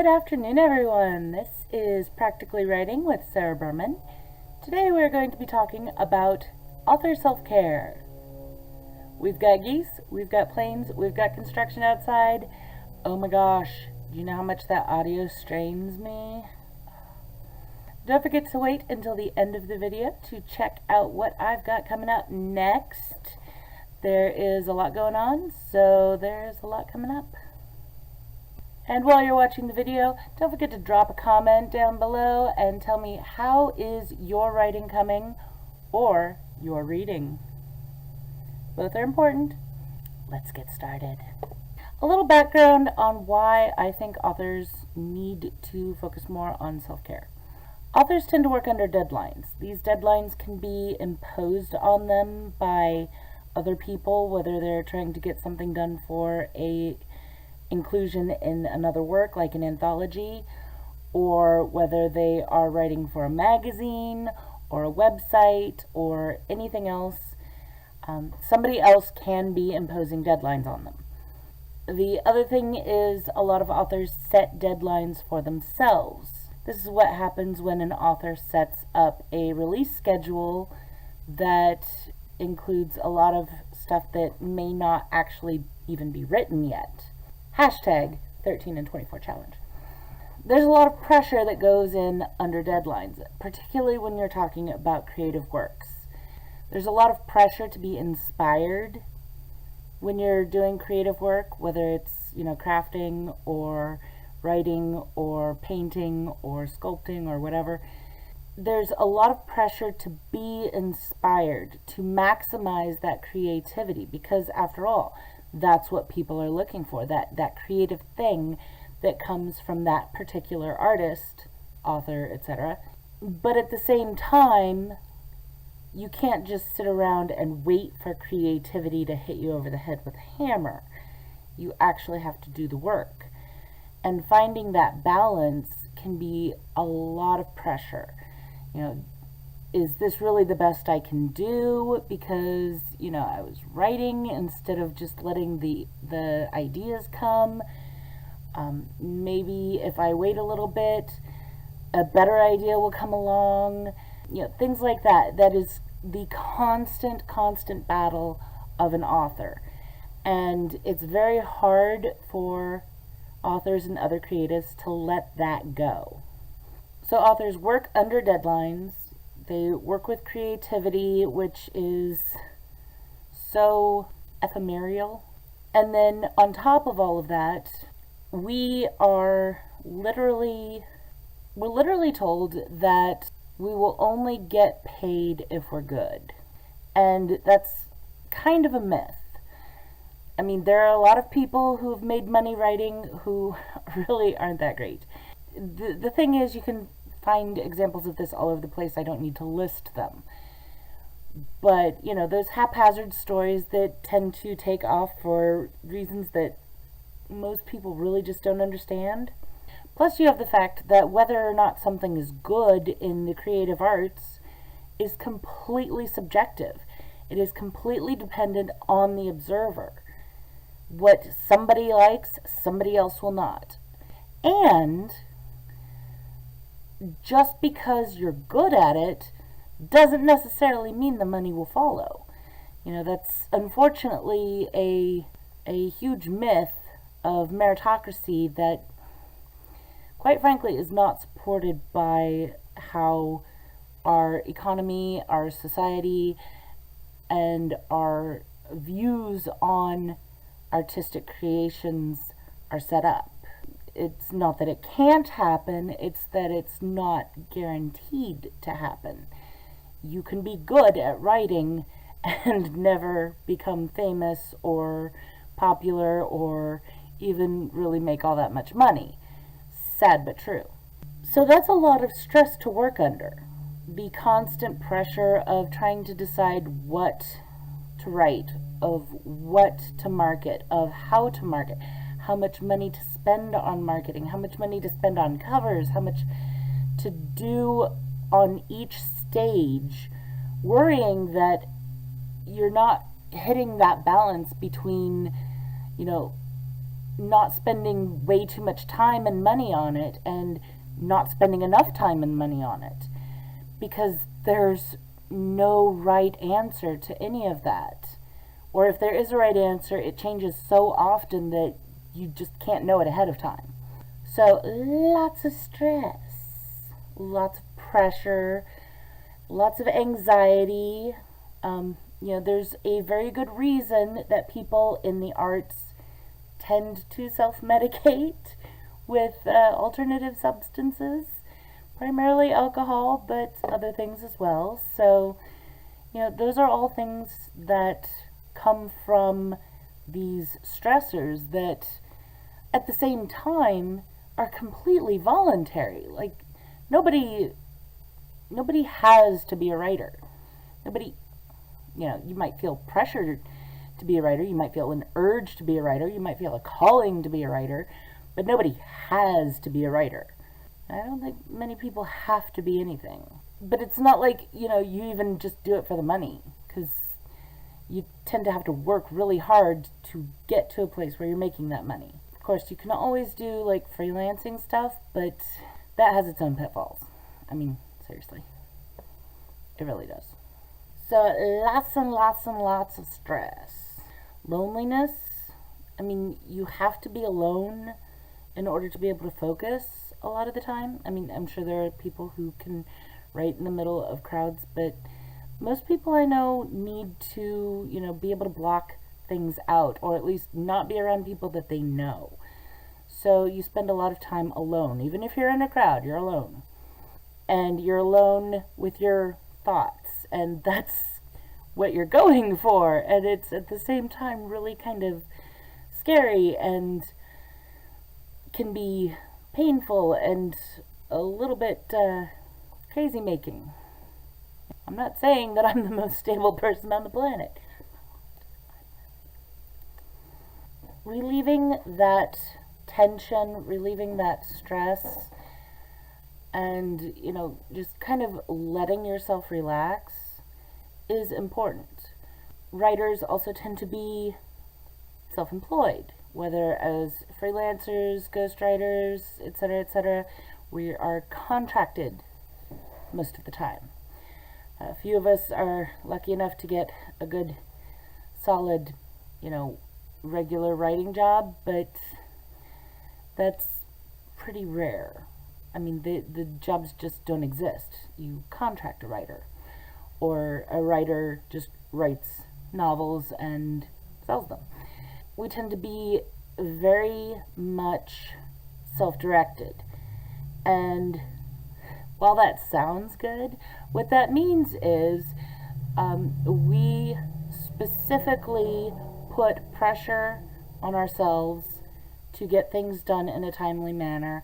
Good afternoon, everyone. This is Practically Writing with Sarah Berman. Today we're going to be talking about author self-care. We've got geese, we've got planes, we've got construction outside. Oh my gosh, do you know how much that audio strains me? Don't forget to wait until the end of the video to check out what I've got coming up next. There is a lot going on, so there's a lot coming up. And while you're watching the video, don't forget to drop a comment down below and tell me how is your writing coming or your reading. Both are important. Let's get started. A little background on why I think authors need to focus more on self-care. Authors tend to work under deadlines. These deadlines can be imposed on them by other people, whether they're trying to get something done for a inclusion in another work like an anthology, or whether they are writing for a magazine or a website or anything else. Somebody else can be imposing deadlines on them. The other thing is a lot of authors set deadlines for themselves. This is what happens when an author sets up a release schedule that includes a lot of stuff that may not actually even be written yet. Hashtag 13 and 24 challenge. There's a lot of pressure that goes in under deadlines, particularly when you're talking about creative works. There's a lot of pressure to be inspired when you're doing creative work, whether it's, crafting or writing or painting or sculpting or whatever. There's a lot of pressure to be inspired, to maximize that creativity, because after all, that's what people are looking for, that creative thing that comes from that particular artist, author, etc. But at the same time, you can't just sit around and wait for creativity to hit you over the head with a hammer. You actually have to do the work. And finding that balance can be a lot of pressure. Is this really the best I can do? Because, I was writing instead of just letting the ideas come. Maybe if I wait a little bit, a better idea will come along. Things like that. That is the constant battle of an author. And it's very hard for authors and other creatives to let that go. So authors work under deadlines. They work with creativity, which is so ephemeral. And then on top of all of that, we're literally told that we will only get paid if we're good. And that's kind of a myth. I mean, there are a lot of people who've made money writing who really aren't that great. The thing is, you can find examples of this all over the place. I don't need to list them. But, those haphazard stories that tend to take off for reasons that most people really just don't understand. Plus, you have the fact that whether or not something is good in the creative arts is completely subjective. It is completely dependent on the observer. What somebody likes, somebody else will not. And just because you're good at it doesn't necessarily mean the money will follow. That's unfortunately a huge myth of meritocracy that, quite frankly, is not supported by how our economy, our society, and our views on artistic creations are set up. It's not that it can't happen, it's that it's not guaranteed to happen. You can be good at writing and never become famous or popular or even really make all that much money. Sad but true. So that's a lot of stress to work under. The constant pressure of trying to decide what to write, of what to market, of how to market, how much money to spend on marketing, how much money to spend on covers, how much to do on each stage, worrying that you're not hitting that balance between, not spending way too much time and money on it and not spending enough time and money on it, because there's no right answer to any of that. Or if there is a right answer, it changes so often that you just can't know it ahead of time. So lots of stress, lots of pressure, lots of anxiety. There's a very good reason that people in the arts tend to self-medicate with alternative substances, primarily alcohol, but other things as well. So, those are all things that come from these stressors that at the same time are completely voluntary. Like, nobody has to be a writer. Nobody, you might feel pressured to be a writer, you might feel an urge to be a writer, you might feel a calling to be a writer, but nobody has to be a writer. I don't think many people have to be anything. But it's not like, you even just do it for the money, because you tend to have to work really hard to get to a place where you're making that money. Of course, you can always do like freelancing stuff, but that has its own pitfalls. I mean, seriously. It really does. So lots and lots and lots of stress. Loneliness. I mean, you have to be alone in order to be able to focus a lot of the time. I mean, I'm sure there are people who can write in the middle of crowds, but most people I know need to, be able to block things out, or at least not be around people that they know. So you spend a lot of time alone. Even if you're in a crowd, you're alone. And you're alone with your thoughts, and that's what you're going for. And it's at the same time really kind of scary and can be painful and a little bit crazy making. I'm not saying that I'm the most stable person on the planet. Relieving that tension, relieving that stress, and, just kind of letting yourself relax is important. Writers also tend to be self-employed, whether as freelancers, ghostwriters, etc., etc. We are contracted most of the time. A few of us are lucky enough to get a good, solid, regular writing job, but that's pretty rare. I mean, the jobs just don't exist. You contract a writer, or a writer just writes novels and sells them. We tend to be very much self-directed, and while that sounds good, what that means is we specifically put pressure on ourselves to get things done in a timely manner,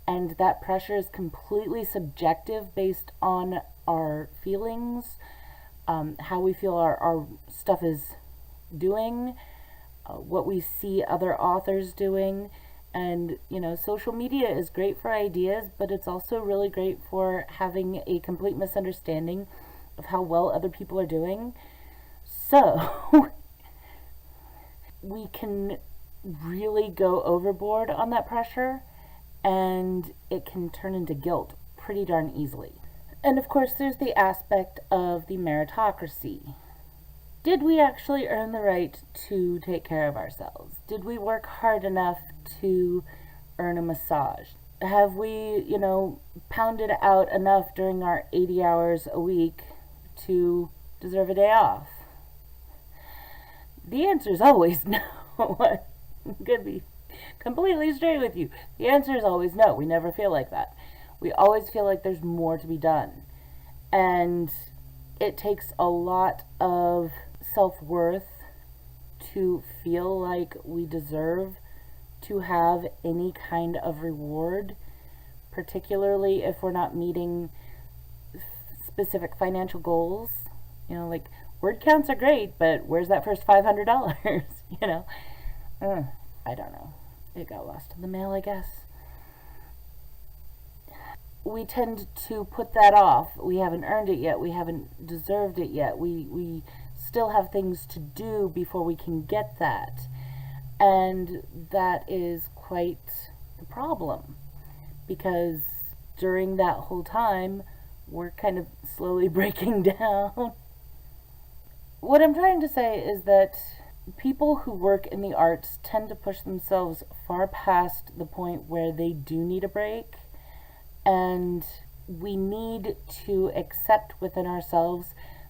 and that pressure is completely subjective based on our feelings, how we feel our stuff is doing, what we see other authors doing. And, social media is great for ideas, but it's also really great for having a complete misunderstanding of how well other people are doing. So, we can really go overboard on that pressure, and it can turn into guilt pretty darn easily. And of course, there's the aspect of the meritocracy. Did we actually earn the right to take care of ourselves? Did we work hard enough to earn a massage? Have we, pounded out enough during our 80 hours a week to deserve a day off? The answer is always no. I'm going to be completely straight with you. The answer is always no. We never feel like that. We always feel like there's more to be done. And it takes a lot of self-worth to feel like we deserve to have any kind of reward, particularly if we're not meeting specific financial goals. Like, word counts are great, but where's that first $500? I don't know. It got lost in the mail, I guess. We tend to put that off. We haven't earned it yet. We haven't deserved it yet. We still have things to do before we can get that. And that is quite the problem, because during that whole time, we're kind of slowly breaking down. What I'm trying to say is that people who work in the arts tend to push themselves far past the point where they do need a break, and we need to accept within ourselves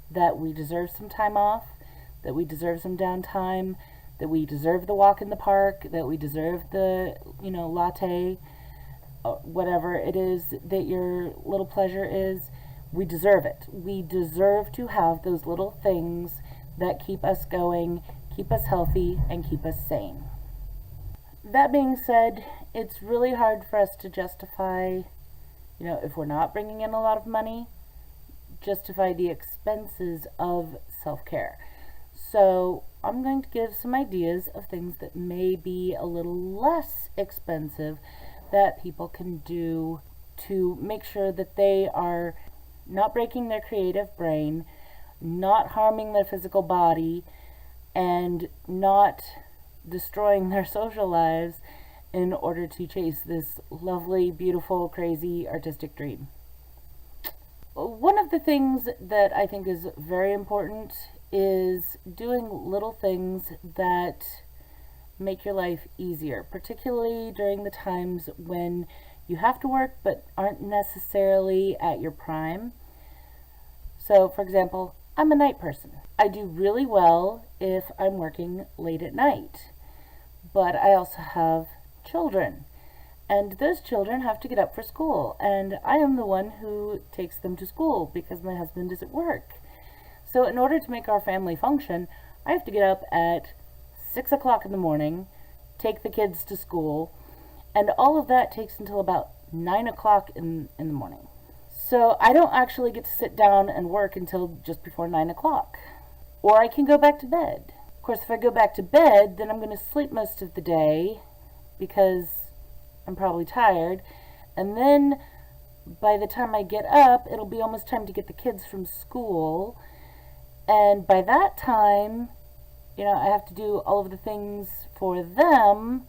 that we deserve some time off, that we deserve some downtime, that we deserve the walk in the park, that we deserve the, latte, whatever it is that your little pleasure is. We deserve it. We deserve to have those little things that keep us going, keep us healthy, and keep us sane. That being said, it's really hard for us to justify, if we're not bringing in a lot of money, justify the expenses of self-care. So I'm going to give some ideas of things that may be a little less expensive that people can do to make sure that they are not breaking their creative brain, not harming their physical body, and not destroying their social lives in order to chase this lovely, beautiful, crazy, artistic dream. One of the things that I think is very important is doing little things that make your life easier, particularly during the times when you have to work but aren't necessarily at your prime. So, for example, I'm a night person. I do really well if I'm working late at night, but I also have children, and those children have to get up for school, and I am the one who takes them to school because my husband is at work. So in order to make our family function, I have to get up at 6 o'clock in the morning, take the kids to school, and all of that takes until about 9 o'clock in the morning. So I don't actually get to sit down and work until just before 9 o'clock. Or I can go back to bed. Of course, if I go back to bed, then I'm going to sleep most of the day because I'm probably tired. And then by the time I get up, it'll be almost time to get the kids from school. And by that time, I have to do all of the things for them,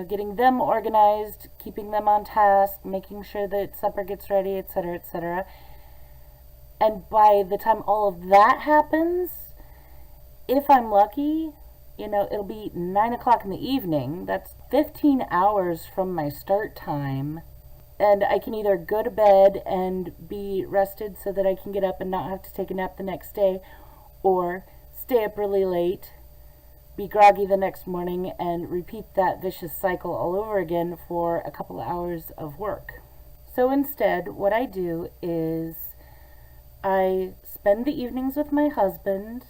getting them organized, keeping them on task, making sure that supper gets ready, etc., etc. And by the time all of that happens, if I'm lucky, it'll be 9 o'clock in the evening. That's 15 hours from my start time. And I can either go to bed and be rested so that I can get up and not have to take a nap the next day, or stay up really late, be groggy the next morning, and repeat that vicious cycle all over again for a couple hours of work. So instead, what I do is I spend the evenings with my husband,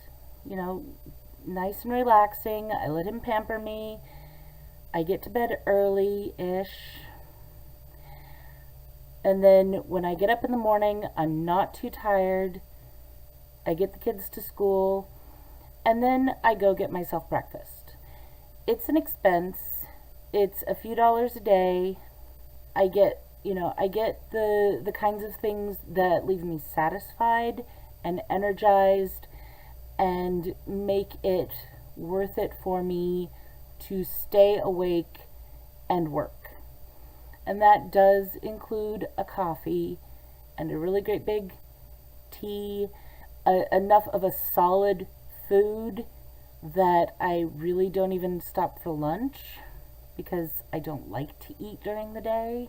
nice and relaxing. I let him pamper me. I get to bed early-ish. And then when I get up in the morning, I'm not too tired. I get the kids to school, and then I go get myself breakfast. It's an expense. It's a few dollars a day. I get the kinds of things that leave me satisfied and energized and make it worth it for me to stay awake and work. And that does include a coffee and a really great big tea, enough of a solid food that I really don't even stop for lunch because I don't like to eat during the day.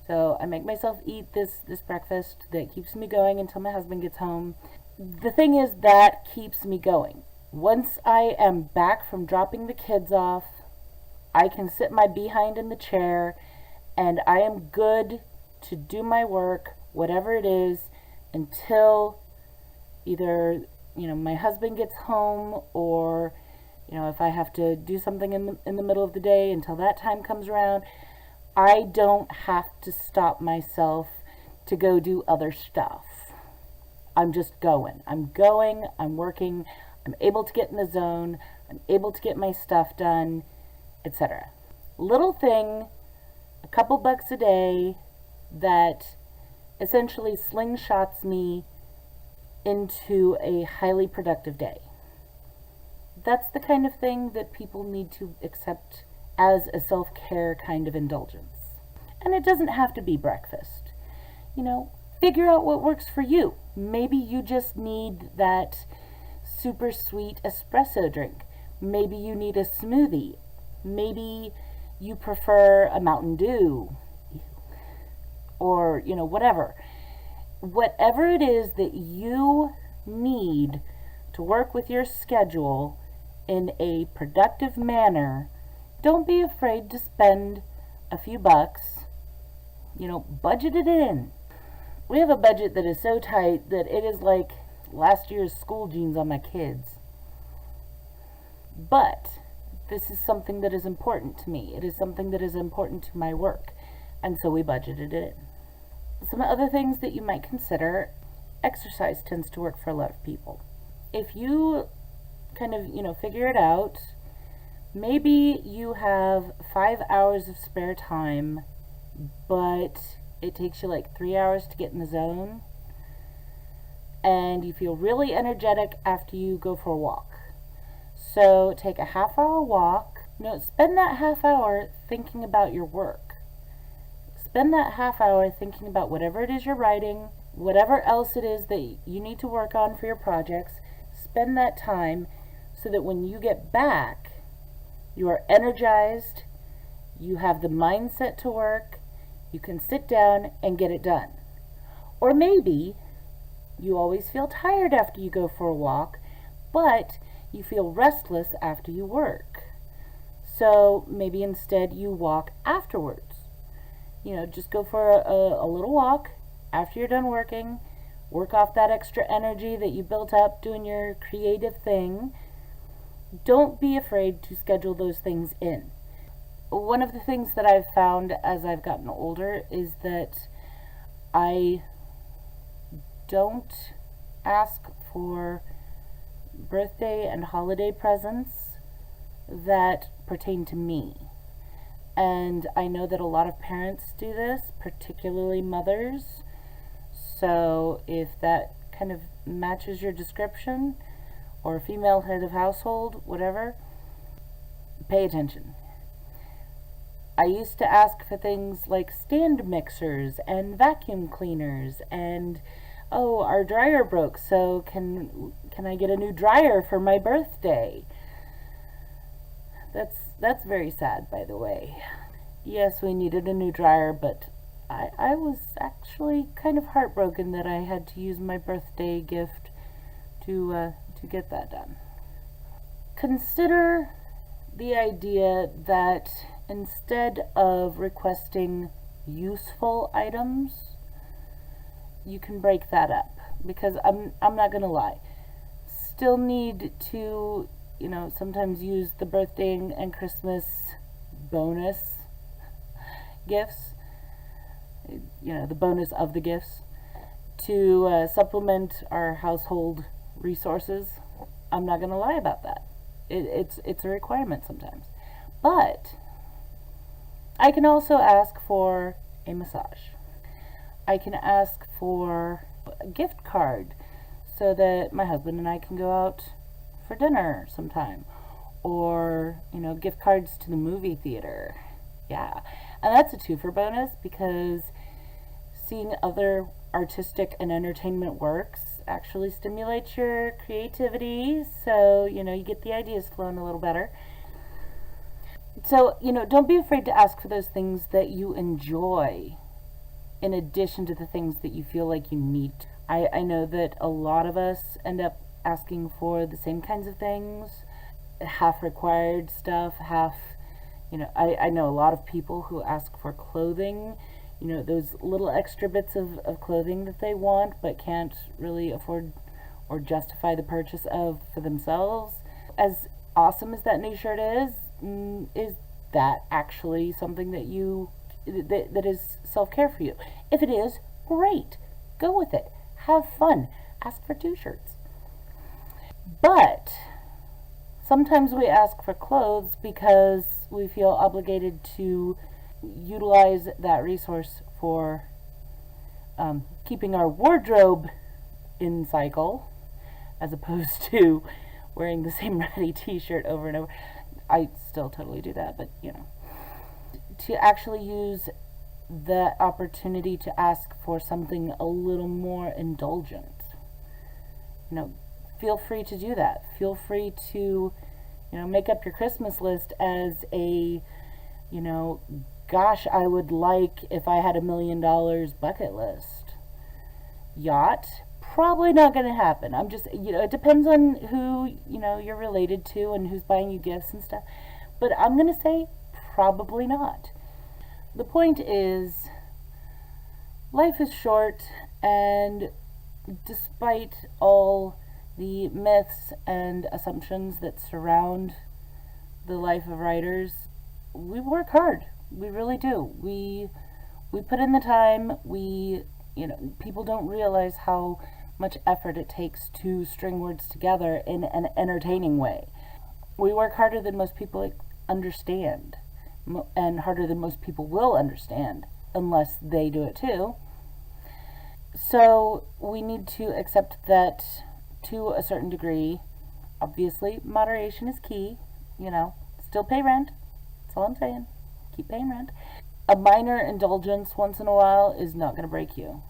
So I make myself eat this breakfast that keeps me going until my husband gets home. The thing is, that keeps me going. Once I am back from dropping the kids off, I can sit my behind in the chair and I am good to do my work, whatever it is, until either, my husband gets home, or, if I have to do something in the middle of the day until that time comes around. I don't have to stop myself to go do other stuff. I'm just going. I'm working, I'm able to get in the zone, I'm able to get my stuff done, etc. Little thing, a couple bucks a day, that essentially slingshots me into a highly productive day. that's the kind of thing that people need to accept as a self-care kind of indulgence. And it doesn't have to be breakfast. Figure out what works for you. Maybe you just need that super sweet espresso drink. Maybe you need a smoothie. Maybe you prefer a Mountain Dew. Or, whatever. Whatever it is that you need to work with your schedule in a productive manner, don't be afraid to spend a few bucks. Budget it in. We have a budget that is so tight that it is like last year's school jeans on my kids. But this is something that is important to me. It is something that is important to my work. And so we budgeted it in. Some other things that you might consider: exercise tends to work for a lot of people. If you kind of, figure it out, maybe you have 5 hours of spare time, but it takes you like 3 hours to get in the zone, and you feel really energetic after you go for a walk. So take a half-hour walk. Spend that half hour thinking about your work. Spend that half hour thinking about whatever it is you're writing, whatever else it is that you need to work on for your projects. Spend that time so that when you get back, you are energized, you have the mindset to work, you can sit down and get it done. Or maybe you always feel tired after you go for a walk, but you feel restless after you work. So maybe instead you walk afterwards. Just go for a little walk after you're done working. Work off that extra energy that you built up doing your creative thing. Don't be afraid to schedule those things in. One of the things that I've found as I've gotten older is that I don't ask for birthday and holiday presents that pertain to me. And I know that a lot of parents do this, particularly mothers. So if that kind of matches your description, or female head of household, whatever, pay attention. I used to ask for things like stand mixers and vacuum cleaners and, oh, our dryer broke, so can I get a new dryer for my birthday? That's very sad, by the way. Yes, we needed a new dryer, but I was actually kind of heartbroken that I had to use my birthday gift to get that done. Consider the idea that instead of requesting useful items, you can break that up, because I'm not gonna lie, still need to sometimes use the birthday and Christmas bonus gifts, the bonus of the gifts, to supplement our household resources. I'm not gonna lie about that. It's a requirement sometimes. But I can also ask for a massage. I can ask for a gift card so that my husband and I can go out for dinner sometime, or gift cards to the movie theater. Yeah, and that's a twofer bonus, because seeing other artistic and entertainment works actually stimulates your creativity, so you get the ideas flowing a little better. So don't be afraid to ask for those things that you enjoy in addition to the things that you feel like you need. I know that a lot of us end up asking for the same kinds of things, half required stuff, half, I know a lot of people who ask for clothing, those little extra bits of clothing that they want but can't really afford or justify the purchase of for themselves. As awesome as that new shirt is that actually something that is self-care for you? If it is, great, go with it, have fun, ask for 2 shirts. But sometimes we ask for clothes because we feel obligated to utilize that resource for keeping our wardrobe in cycle, as opposed to wearing the same ratty t-shirt over and over. I still totally do that, but you know. To actually use the opportunity to ask for something a little more indulgent. You know, feel free to do that. Feel free to, you know, make up your Christmas list as a, you know, gosh, I would like if I had $1 million bucket list. Yacht, probably not going to happen. I'm just, you know, it depends on who, you know, you're related to and who's buying you gifts and stuff. But I'm going to say probably not. The point is, life is short, and despite all the myths and assumptions that surround the life of writers, we work hard. We really do. We put in the time. You know, people don't realize how much effort it takes to string words together in an entertaining way. We work harder than most people understand, and harder than most people will understand, unless they do it too. So we need to accept that to a certain degree. Obviously, moderation is key. You know, still pay rent. That's all I'm saying. Keep paying rent. A minor indulgence once in a while is not going to break you.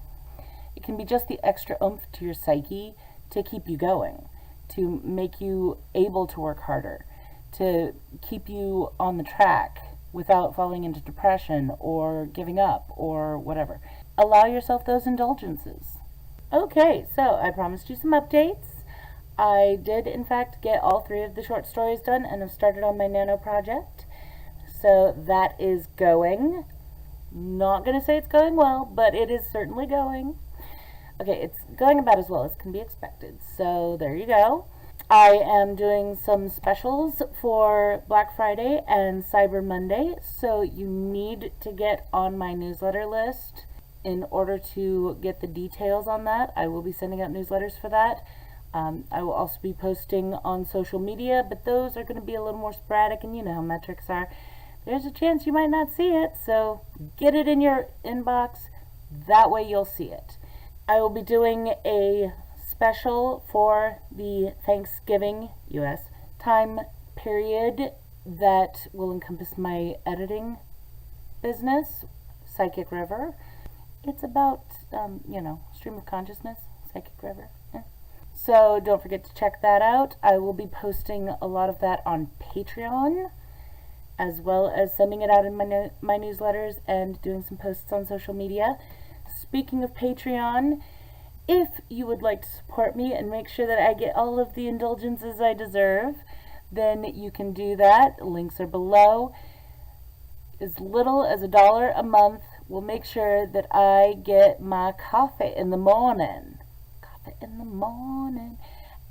It can be just the extra oomph to your psyche to keep you going, to make you able to work harder, to keep you on the track without falling into depression or giving up or whatever. Allow yourself those indulgences. Okay, so I promised you some updates. I did, in fact, get all 3 of the short stories done and have started on my nano project. So that is going. Not going to say it's going well, but it is certainly going. Okay, it's going about as well as can be expected. So there you go. I am doing some specials for Black Friday and Cyber Monday, so you need to get on my newsletter list in order to get the details on that. I will be sending out newsletters for that. I will also be posting on social media, but those are going to be a little more sporadic, and you know how metrics are. There's a chance you might not see it, so get it in your inbox. That way you'll see it. I will be doing a special for the Thanksgiving U.S. time period that will encompass my editing business, Psychic River. It's about, you know, stream of consciousness, Psychic River. So don't forget to check that out. I will be posting a lot of that on Patreon, as well as sending it out in my newsletters and doing some posts on social media. Speaking of Patreon, if you would like to support me and make sure that I get all of the indulgences I deserve, then you can do that. Links are below. As little as $1 a month will make sure that I get my coffee in the morning. Coffee in the morning.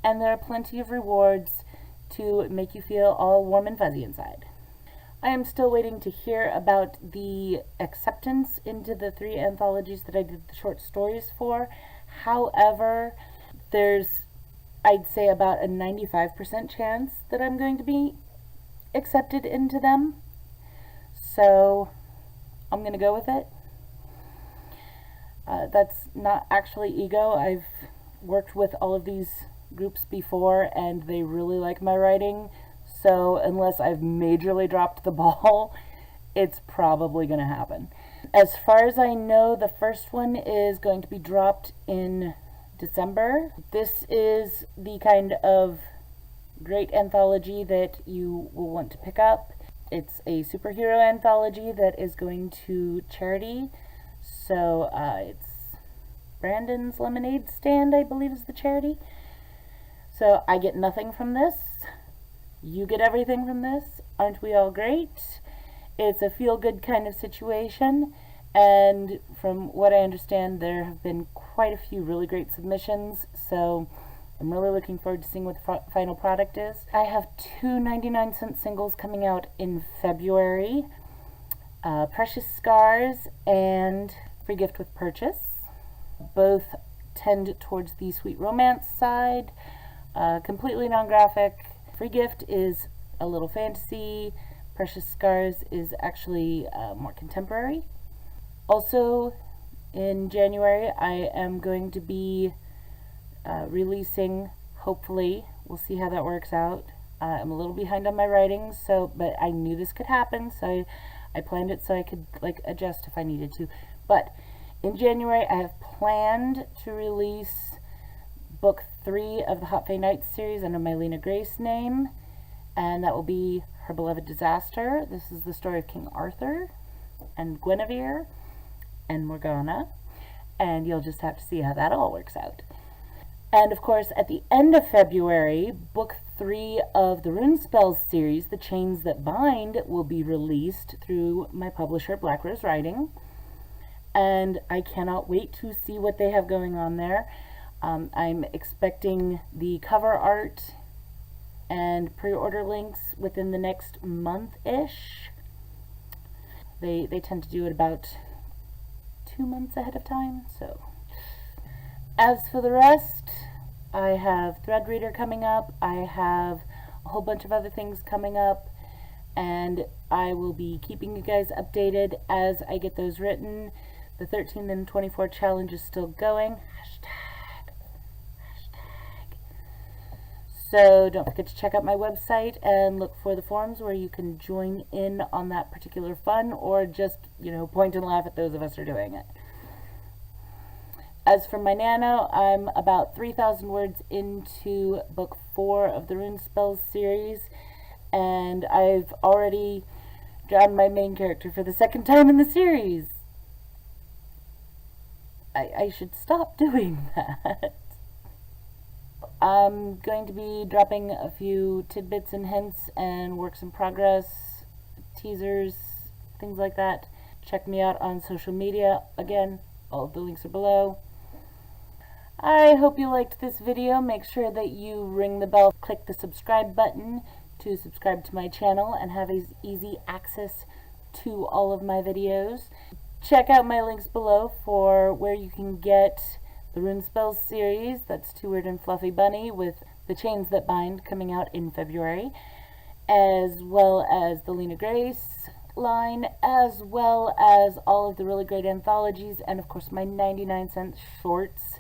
And there are plenty of rewards to make you feel all warm and fuzzy inside. I am still waiting to hear about the acceptance into the 3 anthologies that I did the short stories for. However, there's, I'd say, about a 95% chance that I'm going to be accepted into them. So I'm going to go with it. That's not actually ego. I've worked with all of these groups before, and they really like my writing. So unless I've majorly dropped the ball, it's probably going to happen. As far as I know, the first one is going to be dropped in December. This is the kind of great anthology that you will want to pick up. It's a superhero anthology that is going to charity. So it's Brandon's Lemonade Stand, I believe, is the charity. So I get nothing from this. You get everything from this. Aren't we all great? It's a feel-good kind of situation, and from what I understand, there have been quite a few really great submissions, so I'm really looking forward to seeing what the final product is. I have 2 99-cent singles coming out in February, Precious Scars and Free Gift with Purchase. Both tend towards the sweet romance side, completely non-graphic. Free Gift is a little fantasy. Precious Scars is actually more contemporary. Also, in January, I am going to be releasing, hopefully, we'll see how that works out. I'm a little behind on my writing, but I knew this could happen, so I planned it so I could adjust if I needed to. But in January, I have planned to release book 3 of the Hot Fae Nights series under my Lena Grace name, and that will be Her Beloved Disaster. This is the story of King Arthur and Guinevere and Morgana, and you'll just have to see how that all works out. And of course, at the end of February, book 3 of the Runespells series, The Chains That Bind, will be released through my publisher, Black Rose Writing. And I cannot wait to see what they have going on there. I'm expecting the cover art and pre-order links within the next month-ish. They tend to do it about 2 months ahead of time, so. As for the rest, I have Threadreader coming up. I have a whole bunch of other things coming up, and I will be keeping you guys updated as I get those written. The 13 and 24 challenge is still going. Hashtag. So don't forget to check out my website and look for the forums where you can join in on that particular fun, or just, point and laugh at those of us who are doing it. As for my nano, I'm about 3,000 words into book 4 of the Runespells series, and I've already drawn my main character for the second time in the series. I should stop doing that. I'm going to be dropping a few tidbits and hints and works in progress, teasers, things like that. Check me out on social media. Again, all of the links are below. I hope you liked this video. Make sure that you ring the bell, click the subscribe button to subscribe to my channel and have easy access to all of my videos. Check out my links below for where you can get the Runespells series. That's Too Wyrd and Fluffy Bunny, with The Chains That Bind coming out in February, as well as the Lena Grace line, as well as all of the really great anthologies, and of course my 99-cent shorts,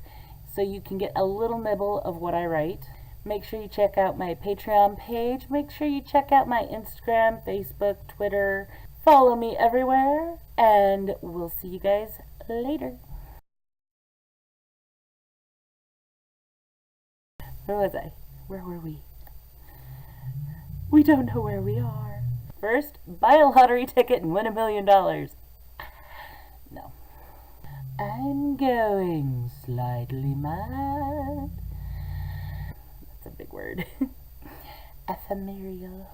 so you can get a little nibble of what I write. Make sure you check out my Patreon page. Make sure you check out my Instagram, Facebook, Twitter. Follow me everywhere, and we'll see you guys later. Where was I? Where were we? We don't know where we are. First, buy a lottery ticket and win $1 million. No. I'm going slightly mad. That's a big word. Ephemeral.